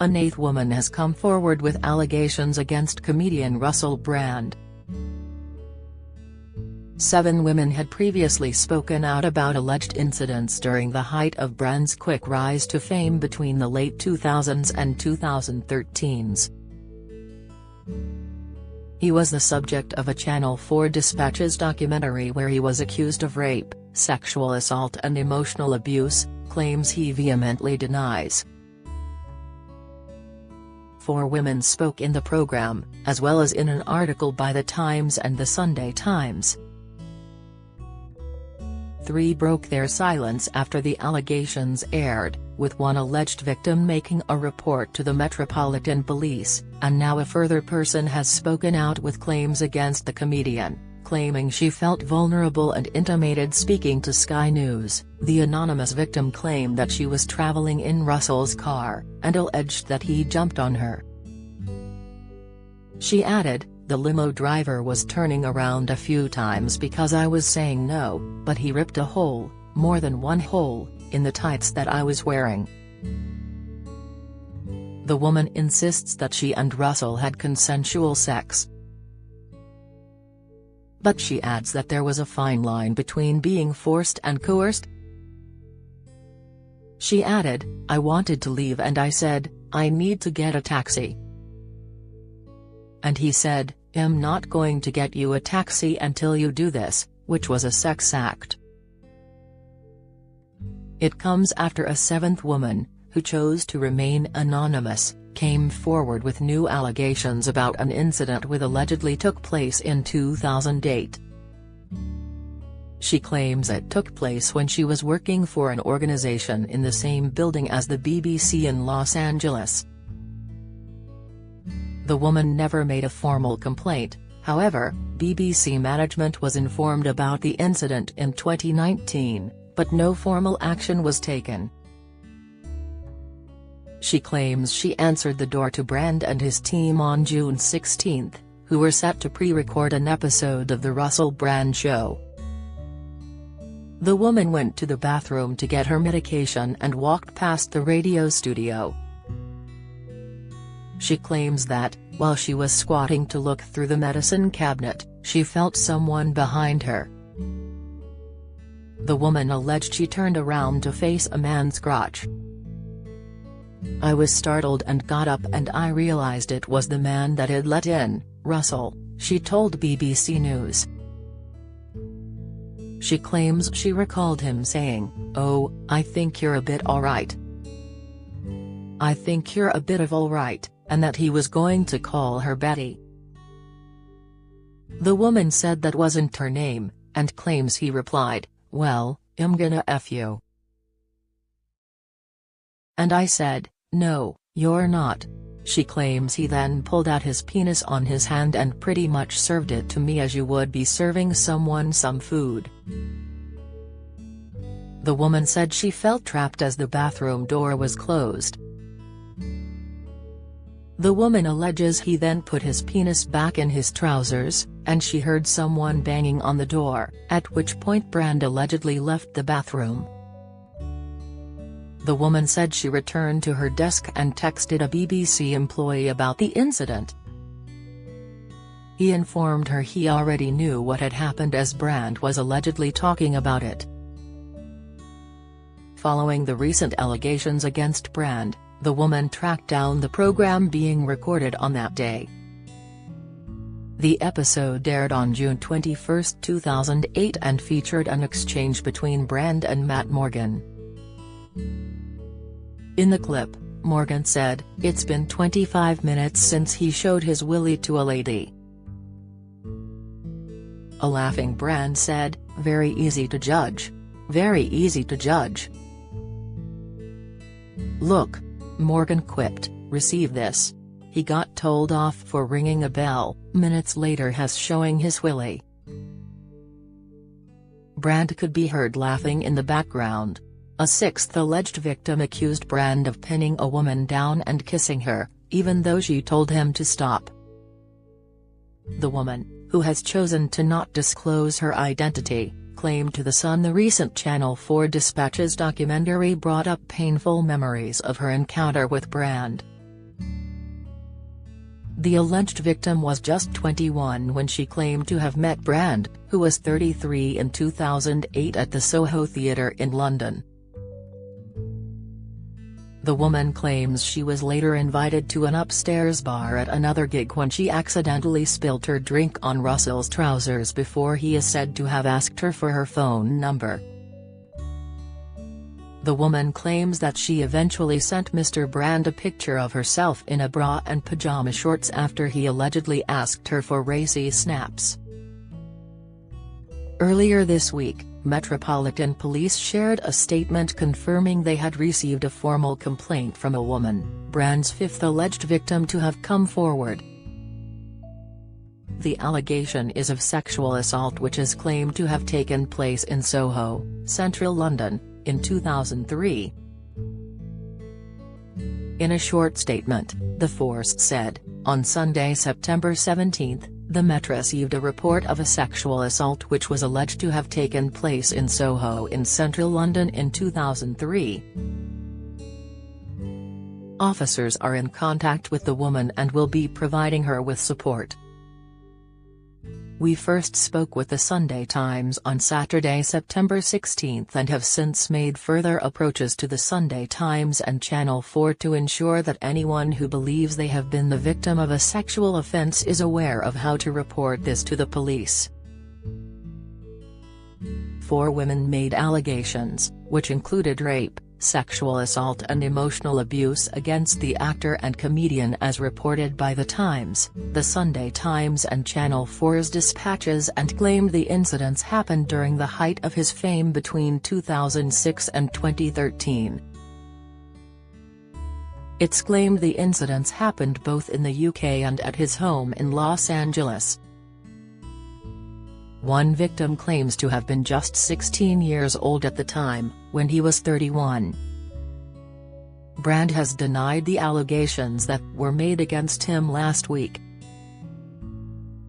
An eighth woman has come forward with allegations against comedian Russell Brand. 7 women had previously spoken out about alleged incidents during the height of Brand's quick rise to fame between the late 2000s and 2013s. He was the subject of a Channel 4 Dispatches documentary where he was accused of rape, sexual assault and emotional abuse, claims he vehemently denies. 4 women spoke in the program, as well as in an article by The Times and The Sunday Times. 3 broke their silence after the allegations aired, with one alleged victim making a report to the Metropolitan Police, and now a further person has spoken out with claims against the comedian, claiming she felt vulnerable and intimated speaking to Sky News. The anonymous victim claimed that she was traveling in Russell's car, and alleged that he jumped on her. She added, "The limo driver was turning around a few times because I was saying no, but he ripped a hole, more than one hole, in the tights that I was wearing." The woman insists that she and Russell had consensual sex. But she adds that there was a fine line between being forced and coerced. She added, "I wanted to leave and I said, I need to get a taxi. And he said, I'm not going to get you a taxi until you do this," which was a sex act. It comes after a 7th woman, who chose to remain anonymous, came forward with new allegations about an incident which allegedly took place in 2008. She claims it took place when she was working for an organization in the same building as the BBC in Los Angeles. The woman never made a formal complaint, however. BBC management was informed about the incident in 2019, but no formal action was taken. She claims she answered the door to Brand and his team on June 16, who were set to pre-record an episode of The Russell Brand Show. The woman went to the bathroom to get her medication and walked past the radio studio. She claims that, while she was squatting to look through the medicine cabinet, she felt someone behind her. The woman alleged she turned around to face a man's crotch. "I was startled and got up and I realized it was the man that had let in Russell," she told BBC News. She claims she recalled him saying, "Oh, I think you're a bit alright. I think you're a bit of alright," and that he was going to call her Betty. The woman said that wasn't her name, and claims he replied, "Well, I'm gonna F you. And I said, no, you're not." She claims he then pulled out his penis on his hand and pretty much served it to me as you would be serving someone some food. The woman said she felt trapped as the bathroom door was closed. The woman alleges he then put his penis back in his trousers, and she heard someone banging on the door, at which point Brand allegedly left the bathroom. The woman said she returned to her desk and texted a BBC employee about the incident. He informed her he already knew what had happened as Brand was allegedly talking about it. Following the recent allegations against Brand, the woman tracked down the program being recorded on that day. The episode aired on June 21, 2008 and featured an exchange between Brand and Matt Morgan. In the clip, Morgan said, "It's been 25 minutes since he showed his willy to a lady." A laughing Brand said, "Very easy to judge. Very easy to judge." "Look," Morgan quipped, "receive this. He got told off for ringing a bell, minutes later has showing his willy." Brand could be heard laughing in the background. A 6th alleged victim accused Brand of pinning a woman down and kissing her, even though she told him to stop. The woman, who has chosen to not disclose her identity, claimed to The Sun the recent Channel 4 Dispatches documentary brought up painful memories of her encounter with Brand. The alleged victim was just 21 when she claimed to have met Brand, who was 33 in 2008 at the Soho Theatre in London. The woman claims she was later invited to an upstairs bar at another gig when she accidentally spilled her drink on Russell's trousers before he is said to have asked her for her phone number. The woman claims that she eventually sent Mr. Brand a picture of herself in a bra and pajama shorts after he allegedly asked her for racy snaps. Earlier this week, Metropolitan Police shared a statement confirming they had received a formal complaint from a woman, Brand's fifth alleged victim to have come forward. The allegation is of sexual assault which is claimed to have taken place in Soho, central London, in 2003. In a short statement, the force said, on Sunday, September 17, the Met received a report of a sexual assault which was alleged to have taken place in Soho in central London in 2003. Officers are in contact with the woman and will be providing her with support. We first spoke with the Sunday Times on Saturday, September 16 and have since made further approaches to the Sunday Times and Channel 4 to ensure that anyone who believes they have been the victim of a sexual offence is aware of how to report this to the police. 4 women made allegations, which included rape, sexual assault and emotional abuse against the actor and comedian as reported by The Times, The Sunday Times and Channel 4's dispatches, and claimed the incidents happened during the height of his fame between 2006 and 2013. It's claimed the incidents happened both in the UK and at his home in Los Angeles. One victim claims to have been just 16 years old at the time, when he was 31. Brand has denied the allegations that were made against him last week.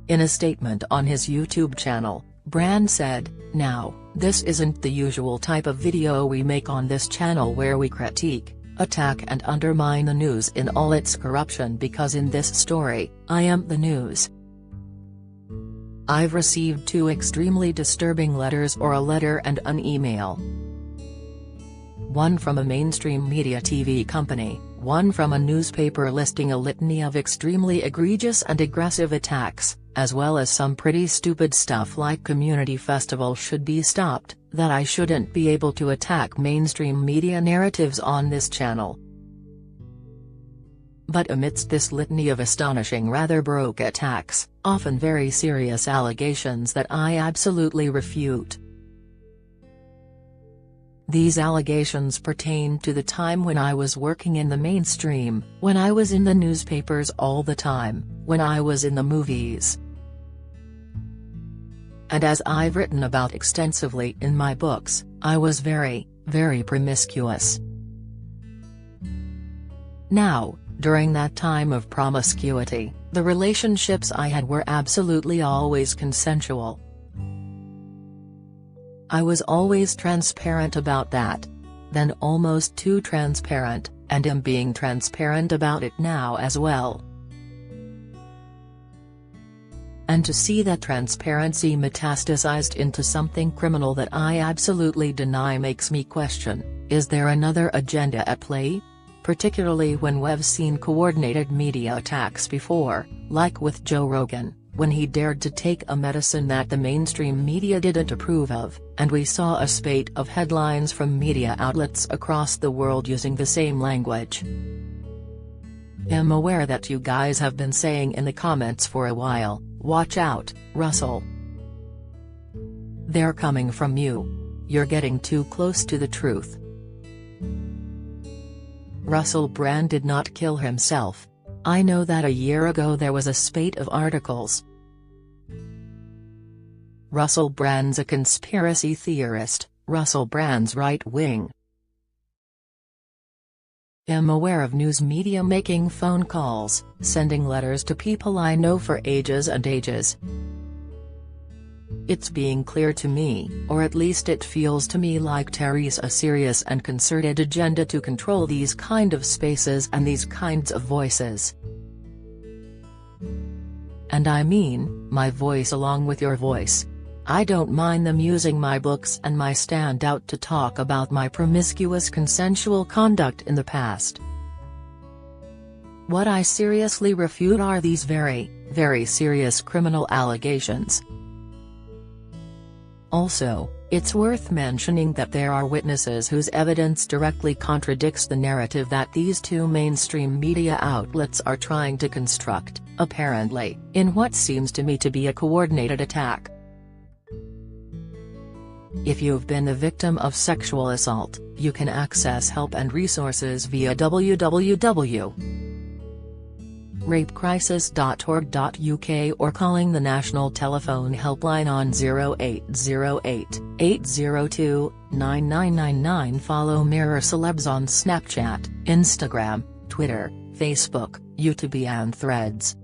In a statement on his YouTube channel, Brand said, "Now, this isn't the usual type of video we make on this channel where we critique, attack and undermine the news in all its corruption, because in this story, I am the news. I've received 2 extremely disturbing letters, or a letter and an email. One from a mainstream media TV company, one from a newspaper listing a litany of extremely egregious and aggressive attacks, as well as some pretty stupid stuff like community festival should be stopped, that I shouldn't be able to attack mainstream media narratives on this channel. But amidst this litany of astonishing, rather baroque attacks, often very serious allegations that I absolutely refute. These allegations pertain to the time when I was working in the mainstream, when I was in the newspapers all the time, when I was in the movies. And as I've written about extensively in my books, I was very, very promiscuous. Now, during that time of promiscuity, the relationships I had were absolutely always consensual. I was always transparent about that. Then almost too transparent, and am being transparent about it now as well. And to see that transparency metastasized into something criminal that I absolutely deny makes me question, is there another agenda at play? Particularly when we've seen coordinated media attacks before, like with Joe Rogan, when he dared to take a medicine that the mainstream media didn't approve of, and we saw a spate of headlines from media outlets across the world using the same language. I'm aware that you guys have been saying in the comments for a while, "Watch out, Russell. They're coming from you. You're getting too close to the truth." Russell Brand did not kill himself. I know that a year ago there was a spate of articles. Russell Brand's a conspiracy theorist, Russell Brand's right-wing. I'm aware of news media making phone calls, sending letters to people I know for ages and ages. It's being clear to me, or at least it feels to me like there's a serious and concerted agenda to control these kind of spaces and these kinds of voices. And I mean, my voice along with your voice. I don't mind them using my books and my stand out to talk about my promiscuous consensual conduct in the past. What I seriously refute are these very, very serious criminal allegations. Also, it's worth mentioning that there are witnesses whose evidence directly contradicts the narrative that these two mainstream media outlets are trying to construct, apparently, in what seems to me to be a coordinated attack. If you've been the victim of sexual assault, you can access help and resources via www.rapecrisis.org.uk or calling the National Telephone Helpline on 0808 802 9999. Follow Mirror Celebs on Snapchat, Instagram, Twitter, Facebook, YouTube and Threads.